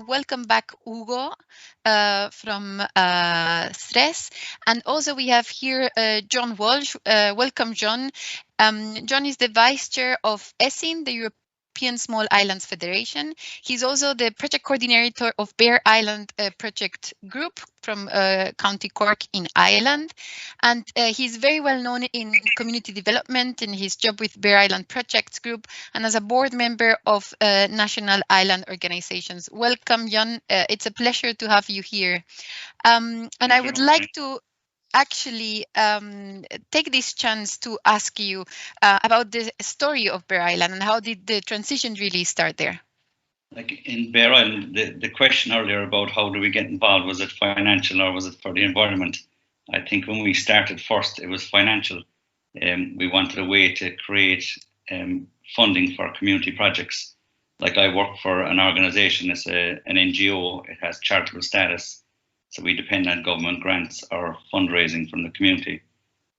welcome back Hugo from STRESS. And also we have here John Walsh. Welcome, John. John is the Vice Chair of Easton, the European Small Islands Federation. He's also the project coordinator of Bear Island project group from County Cork in Ireland. And he's very well known in community development in his job with Bear Island Projects Group and as a board member of national island organizations. Welcome, John. It's a pleasure to have you here. And I would like to actually take this chance to ask you about the story of Bear Island and how did the transition really start there? Like in Bear Island, the question earlier about how do we get involved, was it financial or was it for the environment? I think when we started first, it was financial. We wanted a way to create funding for community projects. Like I work for an organization, it's an NGO, it has charitable status. So we depend on government grants or fundraising from the community.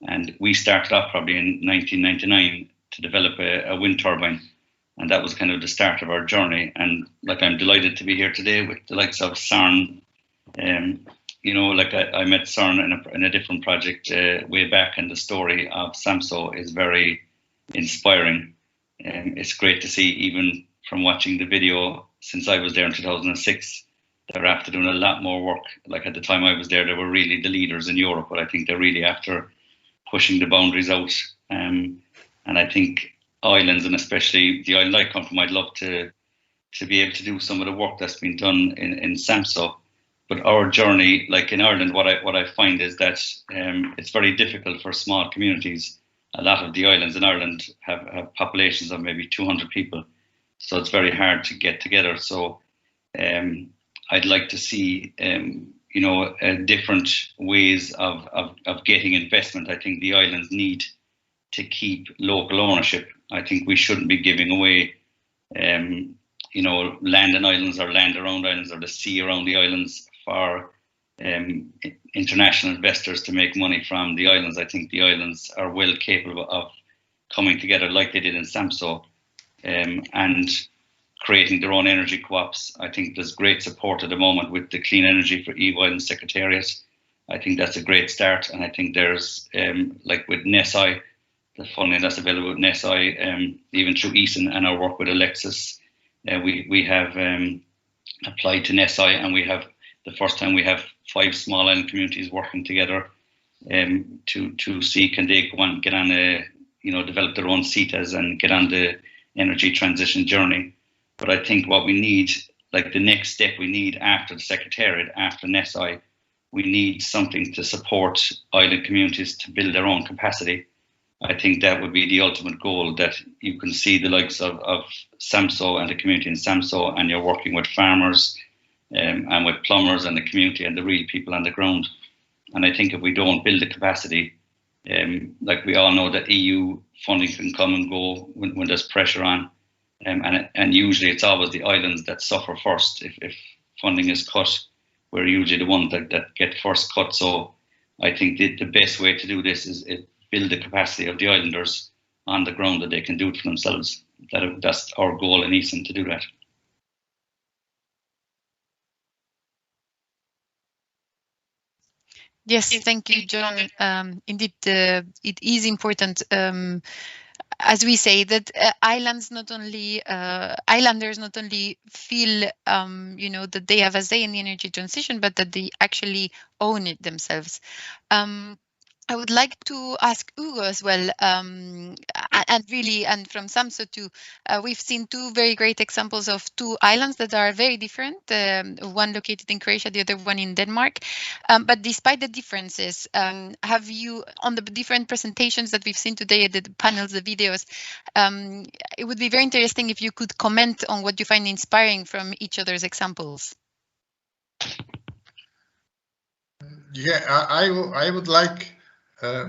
And we started off probably in 1999 to develop a wind turbine. And that was kind of the start of our journey. And like I'm delighted to be here today with the likes of CERN. You know, like I met CERN in a different project way back, and the story of SAMSO is very inspiring. It's great to see, even from watching the video since I was there in 2006, they're after doing a lot more work. Like at the time I was there, they were really the leaders in Europe, but I think they're really after pushing the boundaries out. And I think islands, and especially the island I come from, I'd love to be able to do some of the work that's been done in SAMSO. But our journey, like in Ireland, what I find is that it's very difficult for small communities. A lot of the islands in Ireland have populations of maybe 200 people. So it's very hard to get together. So I'd like to see, you know, different ways of getting investment. I think the islands need to keep local ownership. I think we shouldn't be giving away, you know, land in islands or land around islands or the sea around the islands for international investors to make money from the islands. I think the islands are well capable of coming together like they did in SAMSO and creating their own energy co-ops. I think there's great support at the moment with the Clean Energy for EY and Secretariat. I think that's a great start. And I think there's, like with NESI, the funding that's available with NESI, even through Easton and our work with Alexis, we have applied to NESI, and we have, the first time we have 5 small island communities working together to see can they go on, get on a, you know, develop their own CETAs and get on the energy transition journey. But I think what we need, like the next step we need after the Secretariat, after NESI, we need something to support island communities to build their own capacity. I think that would be the ultimate goal, that you can see the likes of SAMSO and the community in SAMSO, and you're working with farmers and with plumbers and the community and the real people on the ground. And I think if we don't build the capacity, like we all know that EU funding can come and go when there's pressure on. And usually it's always the islands that suffer first. If funding is cut, we're usually the ones that get first cut. So I think the best way to do this is build the capacity of the islanders on the ground, that they can do it for themselves. That's our goal in Easton, to do that. Yes, thank you, John. Indeed, it is important. As we say, that islanders not only feel, you know, that they have a say in the energy transition, but that they actually own it themselves. I would like to ask Hugo as well, and from SAMSO too, we've seen 2 very great examples of 2 islands that are very different, one located in Croatia, the other one in Denmark. But despite the differences, have you, on the different presentations that we've seen today, the panels, the videos, it would be very interesting if you could comment on what you find inspiring from each other's examples. Yeah, I would like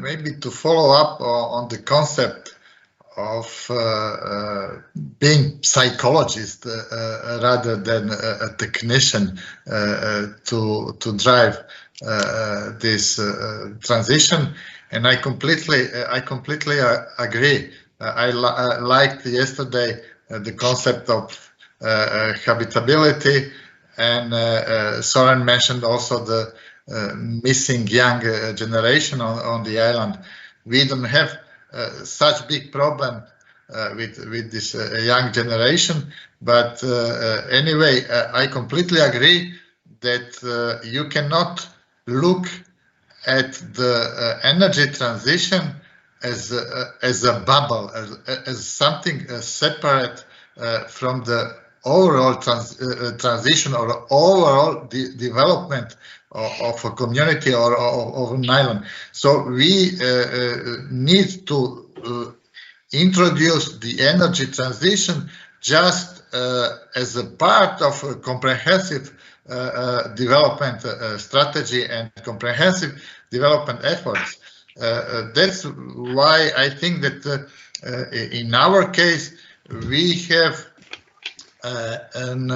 maybe to follow up on the concept of being psychologist rather than a technician to drive this transition. And I completely agree. I liked yesterday the concept of habitability And Soren mentioned also the missing young generation on the island. We don't have such big problem with this young generation, but anyway, I completely agree that you cannot look at the energy transition as a bubble, as something separate from the overall transition or overall development of a community or of an island. So we need to introduce the energy transition just as a part of a comprehensive development strategy and comprehensive development efforts. That's why I think that in our case we have an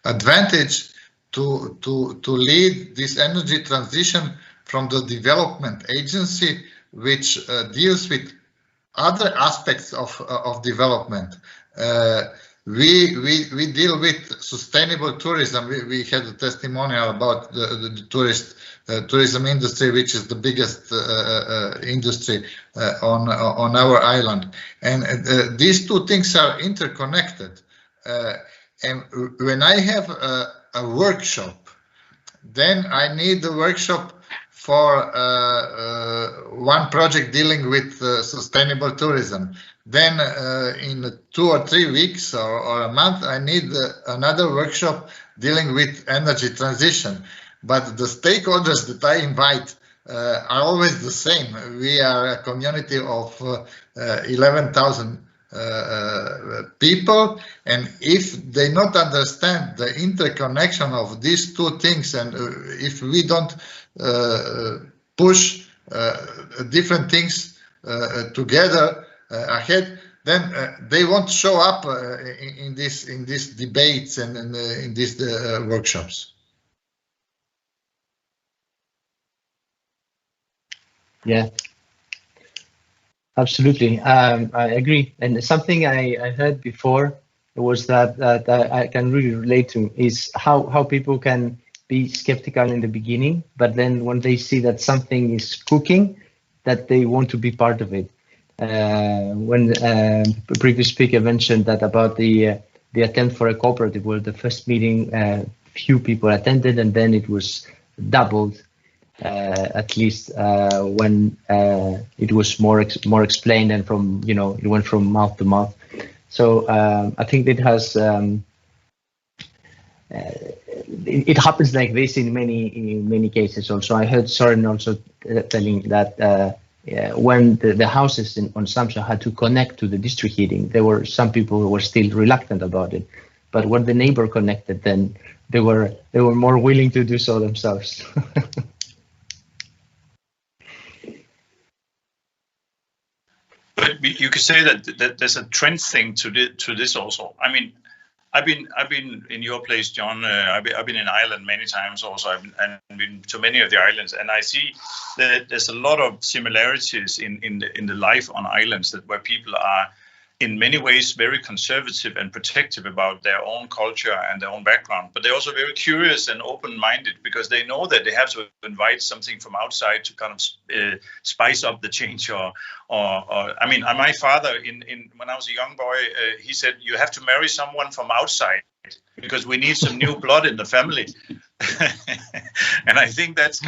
advantage to lead this energy transition from the development agency, which deals with other aspects of development. We deal with sustainable tourism. We had a testimonial about the tourism industry, which is the biggest industry on our island. And these two things are interconnected. And when I have a workshop, then I need the workshop for one project dealing with sustainable tourism. Then in 2 or 3 weeks or a month, I need another workshop dealing with energy transition. But the stakeholders that I invite are always the same. We are a community of 11,000 people, and if they not understand the interconnection of these two things, and if we don't push different things together ahead, then they won't show up in these debates and in these workshops. Yeah, absolutely. I agree. And something I heard before was that I can really relate to is how people can be skeptical in the beginning, but then when they see that something is cooking, that they want to be part of it. When the previous speaker mentioned that about the attempt for a cooperative, where the first meeting few people attended, and then it was doubled. At least when it was more explained, and from it went from mouth to mouth. So I think it has it happens like this in many cases. Also, I heard Soren also telling that when the houses on Samsung had to connect to the district heating, there were some people who were still reluctant about it, but when the neighbor connected, then they were more willing to do so themselves. But you could say that there's a trend thing to this also. I mean, I've been in your place, John. I've been in Ireland many times also. I've been to many of the islands, and I see that there's a lot of similarities in the life on islands, where people are in many ways very conservative and protective about their own culture and their own background, but they're also very curious and open-minded, because they know that they have to invite something from outside to kind of spice up the change. Or I mean, my father, when I was a young boy, he said, "You have to marry someone from outside because we need some new blood in the family." And I think that's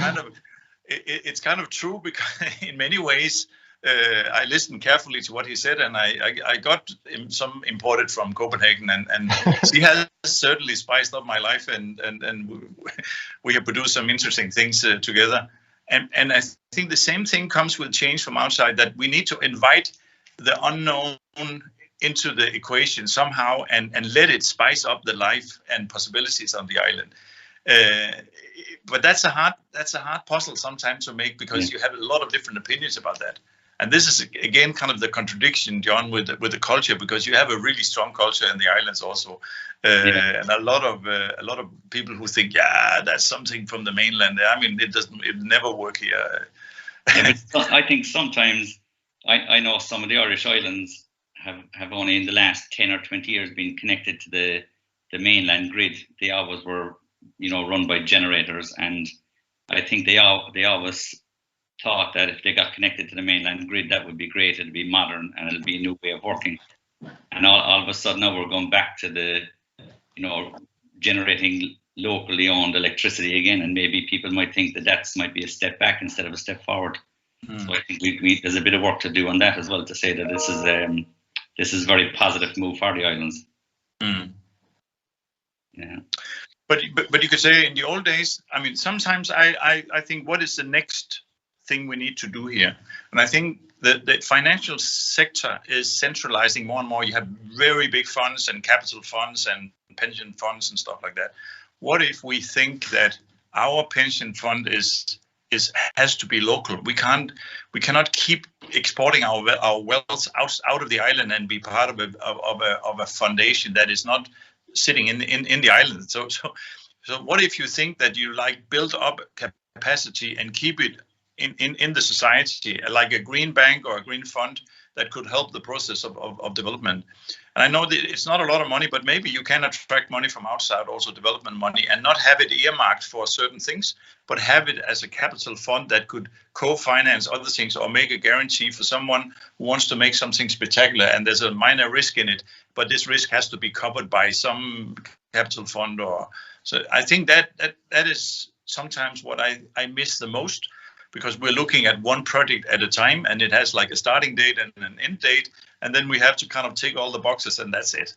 it's kind of true, because in many ways, I listened carefully to what he said, and I got some imported from Copenhagen, and he has certainly spiced up my life, and we have produced some interesting things together. And I think the same thing comes with change from outside, that we need to invite the unknown into the equation somehow, and let it spice up the life and possibilities on the island. But that's a hard puzzle sometimes to make, because you have a lot of different opinions about that. And this is again kind of the contradiction, John, with the culture, because you have a really strong culture in the islands also, and a lot of people who think, that's something from the mainland. I mean, it never work here. I think sometimes I know some of the Irish islands have only in the last 10 or 20 years been connected to the mainland grid, they always were, run by generators, and I think they always thought that if they got connected to the mainland grid, that would be great. It'd be modern and it'll be a new way of working. And all of a sudden now we're going back to the, generating locally owned electricity again, and maybe people might think that might be a step back instead of a step forward. So I think there's a bit of work to do on that as well, to say that this is a very positive move for the islands. Yeah. But you could say in the old days, I mean, sometimes I think, what is the next thing we need to do here? And I think that the financial sector is centralizing more and more. You have very big funds and capital funds and pension funds and stuff like that. What if we think that our pension fund has to be local? We cannot keep exporting our wealth out of the island and be part of a foundation that is not sitting in the island. So what if you think that you build up capacity and keep it in the society, like a green bank or a green fund that could help the process of development? And I know that it's not a lot of money, but maybe you can attract money from outside, also development money, and not have it earmarked for certain things, but have it as a capital fund that could co-finance other things or make a guarantee for someone who wants to make something spectacular, and there's a minor risk in it, but this risk has to be covered by some capital fund. So I think that is sometimes what I miss the most, because we're looking at one project at a time, and it has like a starting date and an end date, and then we have to kind of tick all the boxes, and that's it.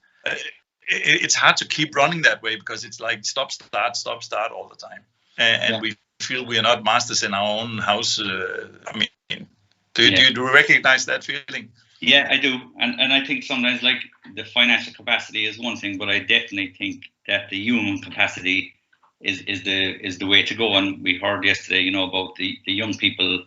It's hard to keep running that way, because it's like stop, start all the time. And we feel we are not masters in our own house. I mean, do you recognize that feeling? Yeah, I do. And I think sometimes, like, the financial capacity is one thing, but I definitely think that the human capacity is the way to go. And we heard yesterday, about the young people.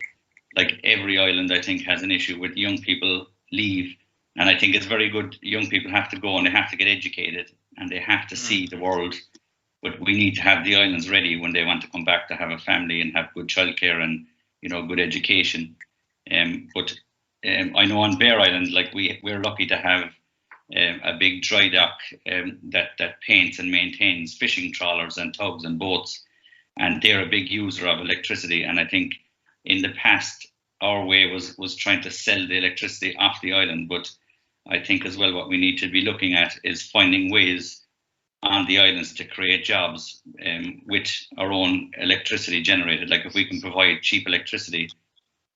Like, every island, I think, has an issue with young people leave. And I think it's very good. Young people have to go and they have to get educated and they have to see the world. But we need to have the islands ready when they want to come back to have a family and have good childcare and, good education. But I know on Bear Island, like, we're lucky to have a big dry dock that paints and maintains fishing trawlers and tugs and boats, and they're a big user of electricity. And I think in the past, our way was trying to sell the electricity off the island, but I think as well what we need to be looking at is finding ways on the islands to create jobs with our own electricity generated. Like, if we can provide cheap electricity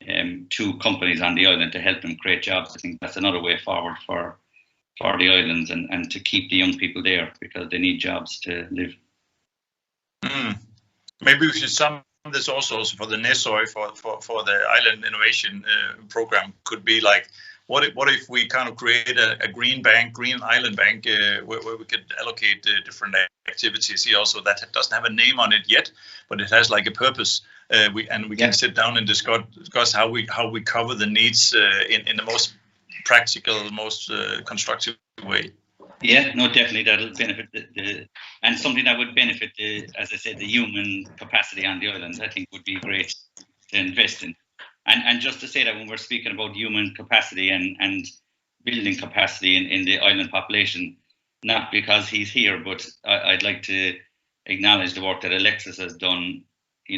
to companies on the island to help them create jobs, I think that's another way forward for the islands and to keep the young people there, because they need jobs to live. Maybe we should sum this also for the NESOI, for the Island Innovation Program, could be like, what if we kind of create a green island bank, where we could allocate different activities here also that doesn't have a name on it yet, but it has like a purpose. We can sit down and discuss how we cover the needs in the most practical, most constructive way. Yeah, no, definitely that'll benefit and something that would benefit as I said, the human capacity on the islands. I think would be great to invest in. And just to say that when we're speaking about human capacity and building capacity in the island population, not because he's here, but I'd like to acknowledge the work that Alexis has done,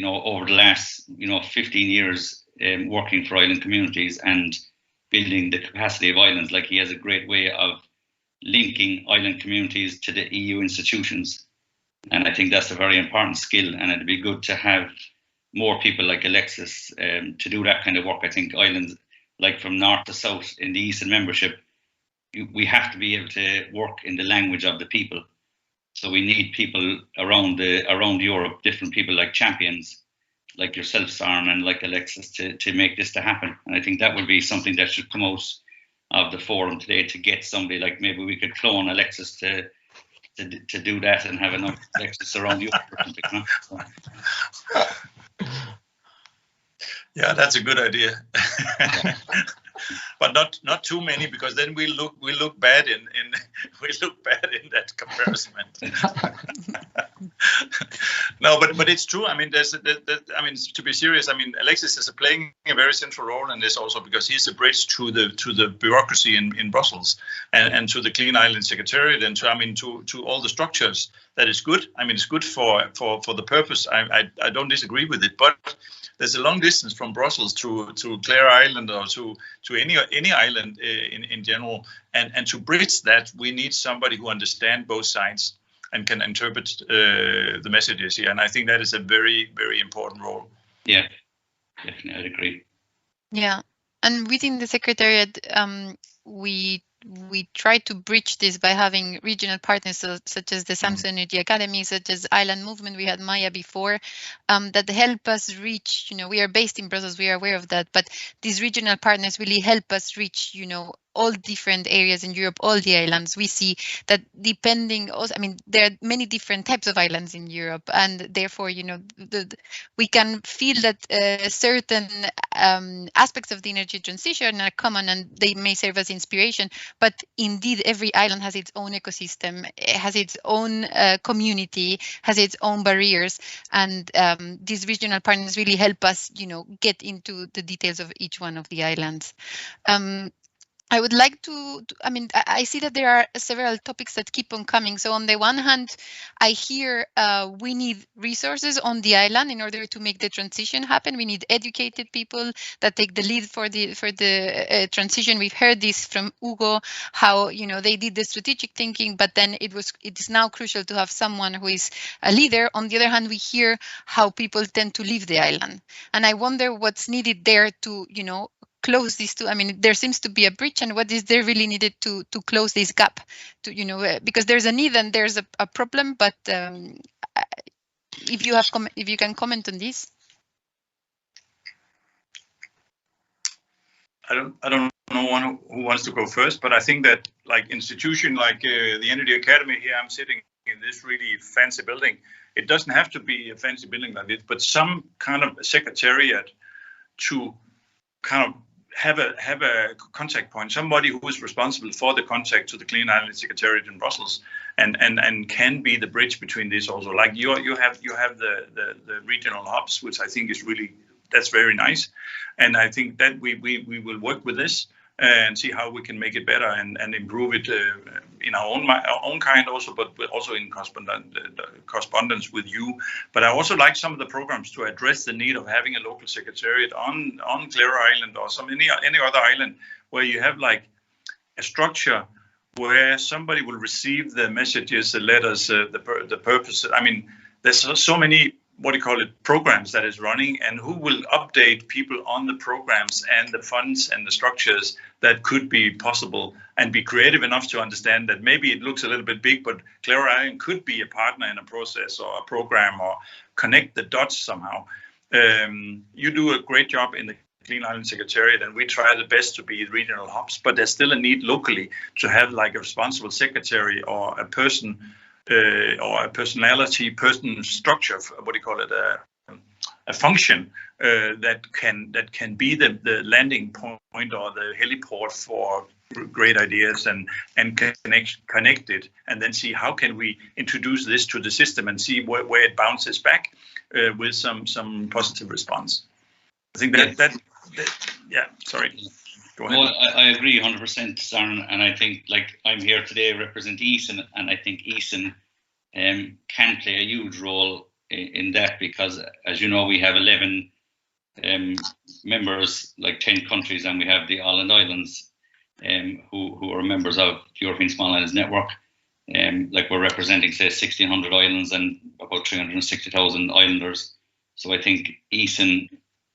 over the last, 15 years working for island communities and building the capacity of islands. Like, he has a great way of linking island communities to the EU institutions. And I think that's a very important skill, and it'd be good to have more people like Alexis to do that kind of work. I think islands, like from north to south in the Easton membership, we have to be able to work in the language of the people. So we need people around Europe, different people like champions, like yourself, Søren, and like Alexis, to make this to happen. And I think that would be something that should come out of the forum today, to get somebody like, maybe we could clone Alexis to do that and have enough Alexis around Europe or something. Yeah, that's a good idea. but not too many, because then we look bad in we look bad in that comparison. No, but it's true. I mean, I mean, to be serious, I mean, Alexis is playing a very central role in this also, because he's a bridge to the bureaucracy in Brussels and to the Clean Island Secretariat, and to all the structures. That is good. I mean, it's good for the purpose. I don't disagree with it, but there's a long distance from Brussels to Clare Island or to any island in general, and to bridge that, we need somebody who understands both sides and can interpret the messages here. And I think that is a very, very important role. Yeah, definitely, I'd agree. Yeah, and within the Secretariat, we try to bridge this by having regional partners, such as the Samsung Energy Academy, such as Island Movement. We had Maya before, that help us reach, we are based in Brussels, we are aware of that, but these regional partners really help us reach, all different areas in Europe, all the islands. We see that depending also, I mean, there are many different types of islands in Europe, and therefore, we can feel that certain aspects of the energy transition are common and they may serve as inspiration. But indeed, every island has its own ecosystem, it has its own community, has its own barriers, and these regional partners really help us, get into the details of each one of the islands. I would like I mean, I see that there are several topics that keep on coming. So on the one hand, I hear we need resources on the island in order to make the transition happen. We need educated people that take the lead for the transition. We've heard this from Hugo, how they did the strategic thinking, but then it is now crucial to have someone who is a leader. On the other hand, we hear how people tend to leave the island, and I wonder what's needed there to close these two. I mean, there seems to be a breach, and what is there really needed to close this gap? Because there's a need and there's a problem. But if you can comment on this. I don't know who wants to go first, but I think that like institution like the Energy Academy here, I'm sitting in this really fancy building. It doesn't have to be a fancy building like this, but some kind of secretariat to kind of have a contact point, somebody who is responsible for the contact to the Clean Island Secretariat in Brussels, and can be the bridge between this also. Like you have the regional hubs, which I think is really, that's very nice, and I think that we will work with this and see how we can make it better and improve it in our own kind also, but also in correspondence with you. But I also like some of the programs to address the need of having a local secretariat on Clare Island or any other island, where you have like a structure where somebody will receive the messages, the letters, the purpose. I mean, there's so many, programs that is running, and who will update people on the programs and the funds and the structures that could be possible, and be creative enough to understand that maybe it looks a little bit big, but Clare Island could be a partner in a process or a program, or connect the dots somehow. You do a great job in the Clean Island Secretariat, and we try the best to be regional hubs, but there's still a need locally to have like a responsible secretary or a person or a person structure, a function that can be the landing point or the heliport for great ideas, and connect it, and then see how can we introduce this to the system and see where it bounces back with some positive response. I think that sorry. Go ahead. Well, I agree 100%, Søren, and I think like I'm here today representing Easton, and I think Easton can play a huge role in that, because as you know, we have 11 members, like 10 countries, and we have the Islands who are members of the European Small Islands Network. Like we're representing, say, 1,600 islands and about 360,000 islanders. So I think Easton,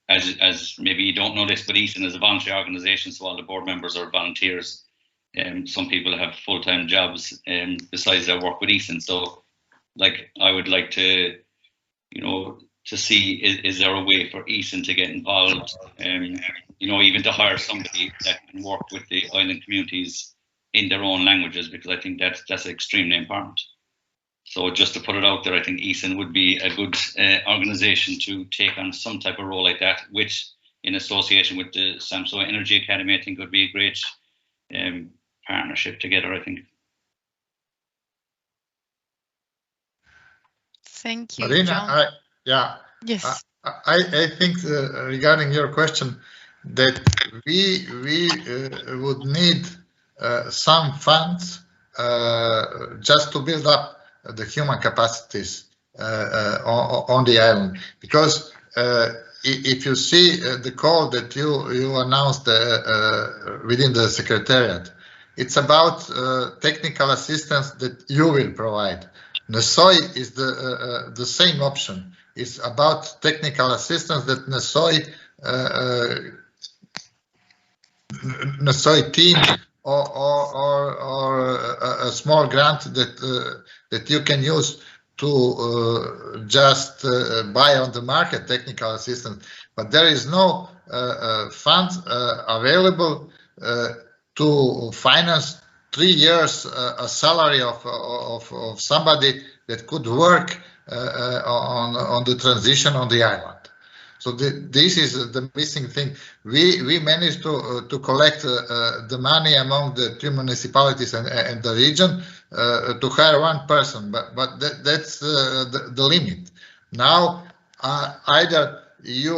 as maybe you don't know this, but Easton is a voluntary organisation, so all the board members are volunteers. Some people have full-time jobs besides their work with Easton. So, like, I would like to, to see is there a way for Easton to get involved, even to hire somebody that can work with the island communities in their own languages, because I think that's extremely important. So just to put it out there, I think Easton would be a good organisation to take on some type of role like that, which in association with the Samsung Energy Academy, I think would be a great partnership together, I think. Thank you, Marina, John. Yes. I think regarding your question that we would need some funds just to build up the human capacities on the island, because if you see the call that you announced within the secretariat, it's about technical assistance that you will provide. NSOI is the same option. It's about technical assistance that NSOI team or a small grant that you can use to just buy on the market technical assistance. But there is no funds available to finance 3 years a salary of somebody that could work on the transition on the island. So this is the missing thing. We managed to collect the money among the 2 municipalities and the region to hire 1 person, but that's the limit. Now either you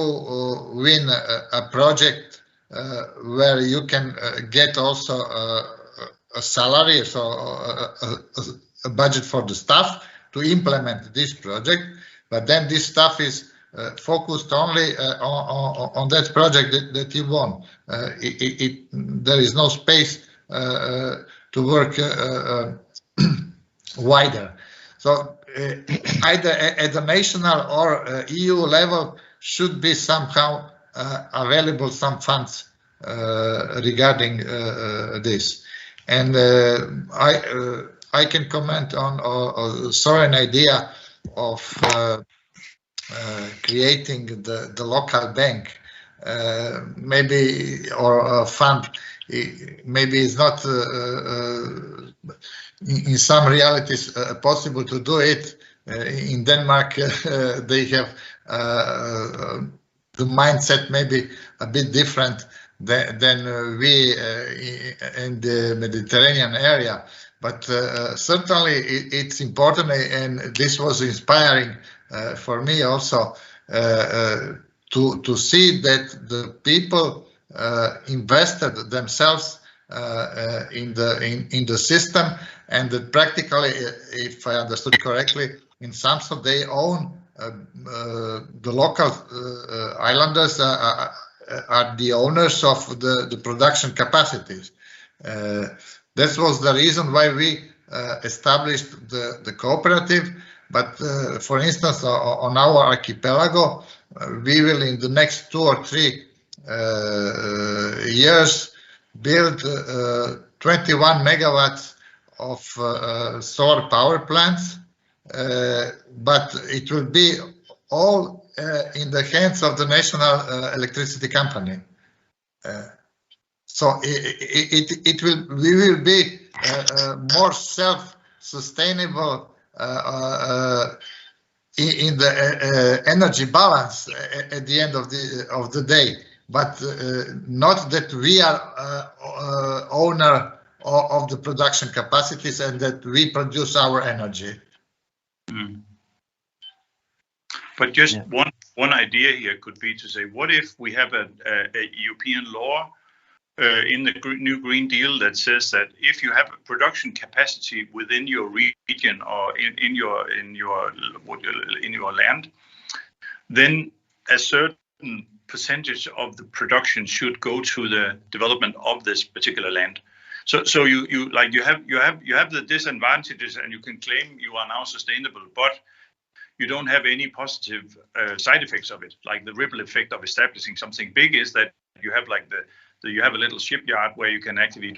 win a project where you can get also a salary, so a budget for the staff to implement this project, but then this staff is focused only on that project that you won. There is no space to work wider. So either at the national or EU level should be somehow available some funds regarding this. And I can comment on Soren idea of creating the local bank, maybe, or a fund. Maybe it's not in some realities possible to do it. In Denmark, they have the mindset maybe a bit different than we in the Mediterranean area. But certainly it's important, and this was inspiring for me also to see that the people invested themselves in the system, and that practically, if I understood correctly, in Samsung they own the local islanders are the owners of the production capacities. That was the reason why we established the cooperative. But for instance, on our archipelago, we will in the next 2 or 3 years build 21 megawatts of solar power plants, but it will be all in the hands of the national electricity company. So we will be more self-sustainable in the energy balance at the end of the day, but not that we are owner of the production capacities and that we produce our energy. But just one idea here could be to say, what if we have a European law in the new Green Deal that says that if you have a production capacity within your region or in your land, then a certain percentage of the production should go to the development of this particular land. So you have the disadvantages, and you can claim you are now sustainable, but you don't have any positive side effects of it. Like the ripple effect of establishing something big is that you have you have a little shipyard where you can actually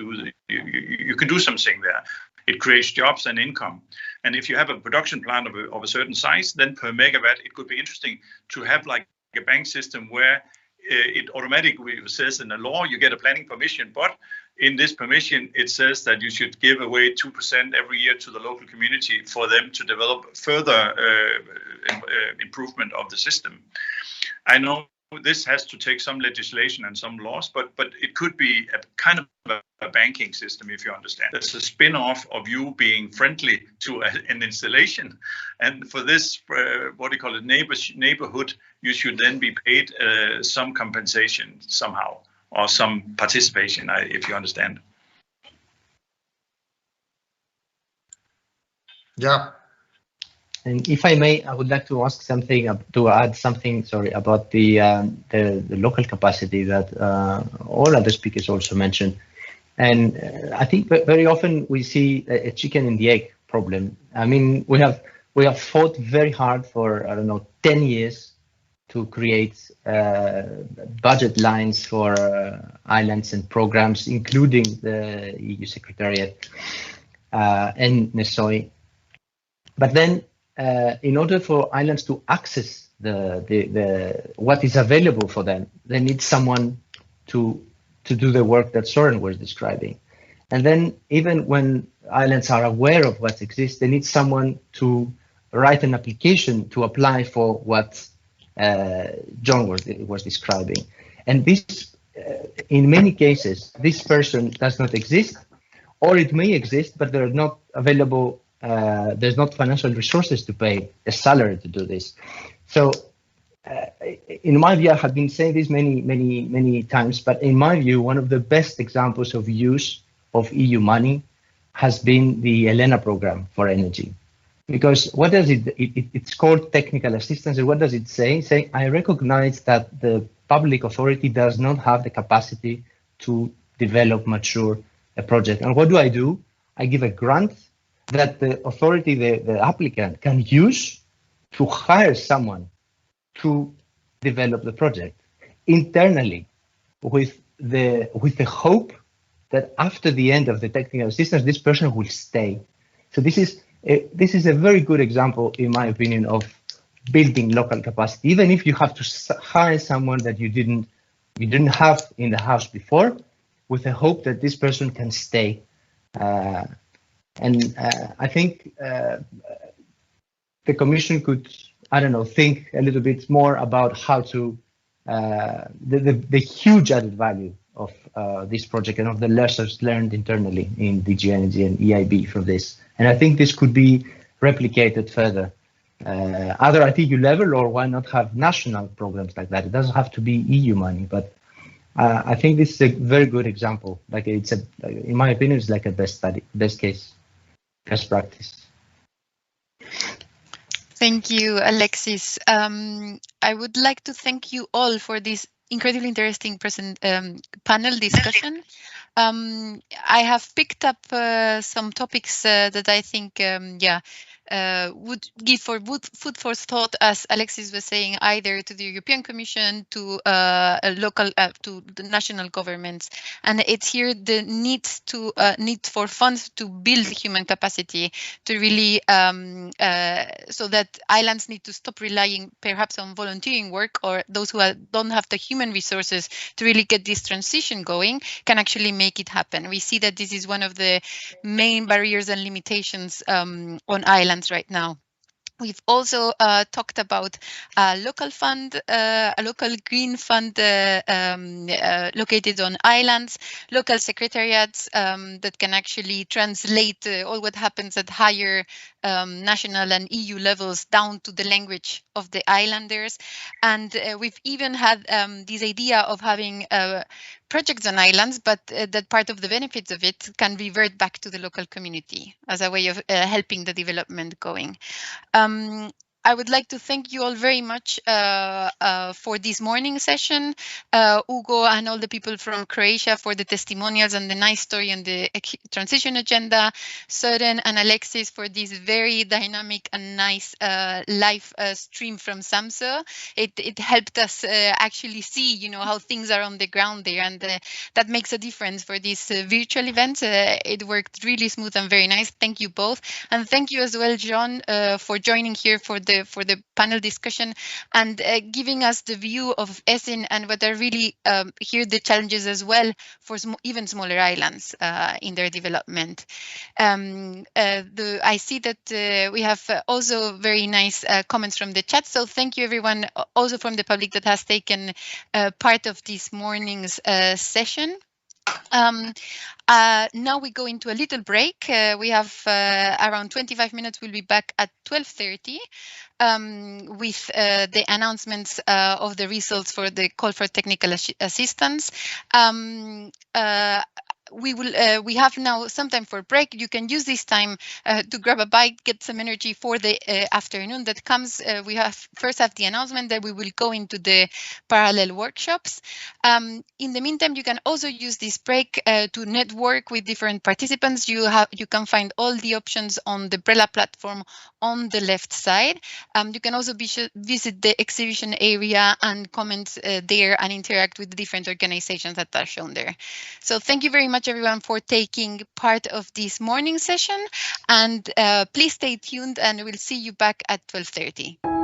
you can do something there. It creates jobs and income. And if you have a production plant of a certain size, then per megawatt, it could be interesting to have like a bank system where it automatically says in the law you get a planning permission, but in this permission it says that you should give away 2% every year to the local community for them to develop further improvement of the system. I know this has to take some legislation and some laws, but it could be a kind of a banking system, if you understand. It's a spin-off of you being friendly to an installation, and for this, what do you call it, neighborhood, you should then be paid some compensation somehow, or some participation, if you understand. Yeah. And if I may, I would like to ask something, to add something, sorry, about the local capacity that all other speakers also mentioned. And I think very often we see a chicken and the egg problem. I mean, we have fought very hard for, I don't know, 10 years to create budget lines for islands and programs, including the EU Secretariat and NESOI. But then, in order for islands to access the what is available for them, they need someone to do the work that Søren was describing. And then even when islands are aware of what exists, they need someone to write an application to apply for what John was describing. And this, in many cases, this person does not exist, or it may exist, but they're not available. There's not financial resources to pay a salary to do this. So in my view, I have been saying this many times, but in my view, one of the best examples of use of EU money has been the ELENA program for energy. Because what does it's called technical assistance, and what does it say? Saying, I recognize that the public authority does not have the capacity to develop, mature a project. And what do? I give a grant that the authority, the applicant, can use to hire someone to develop the project internally, with the hope that after the end of the technical assistance, this person will stay. So this is a very good example, in my opinion, of building local capacity, even if you have to hire someone that you didn't have in the house before, with the hope that this person can stay. And I think the Commission could, I don't know, think a little bit more about how to the huge added value of this project and of the lessons learned internally in DG Energy and EIB from this. And I think this could be replicated further, either at EU level, or why not have national programs like that? It doesn't have to be EU money, but I think this is a very good example. Like it's in my opinion, it's like a best case. Best practice. Thank you, Alexis. I would like to thank you all for this incredibly interesting panel discussion. I have picked up some topics that I think, would give food for thought, as Alexis was saying, either to the European Commission, to local, to the national governments, and it's here the need for funds to build human capacity to really, so that islands need to stop relying perhaps on volunteering work, or those who don't have the human resources to really get this transition going can actually make it happen. We see that this is one of the main barriers and limitations on islands right now. We've also talked about a local fund, a local green fund located on islands, local secretariats that can actually translate all what happens at higher national and EU levels down to the language of the islanders. And we've even had this idea of having projects on islands, but that part of the benefits of it can revert back to the local community as a way of helping the development going. I would like to thank you all very much for this morning session, Hugo and all the people from Croatia for the testimonials and the nice story on the transition agenda, Søren and Alexis for this very dynamic and nice live stream from Samsø. It helped us actually see, how things are on the ground there, and that makes a difference for this virtual event. It worked really smooth and very nice. Thank you both, and thank you as well, John, for joining here for the the panel discussion and giving us the view of Easton and what are really here the challenges as well for even smaller islands in their development. I see that we have also very nice comments from the chat. So thank you everyone, also from the public that has taken part of this morning's session. Now we go into a little break. We have around 25 minutes. We'll be back at 12:30 with the announcements of the results for the call for technical assistance. We have now some time for break. You can use this time to grab a bite, get some energy for the afternoon that comes. We first have the announcement, then we will go into the parallel workshops. In the meantime, you can also use this break to network with different participants. You can find all the options on the Brella platform on the left side. You can also visit the exhibition area and comment there and interact with the different organizations that are shown there. So thank you very much everyone for taking part of this morning session, and please stay tuned and we'll see you back at 12:30.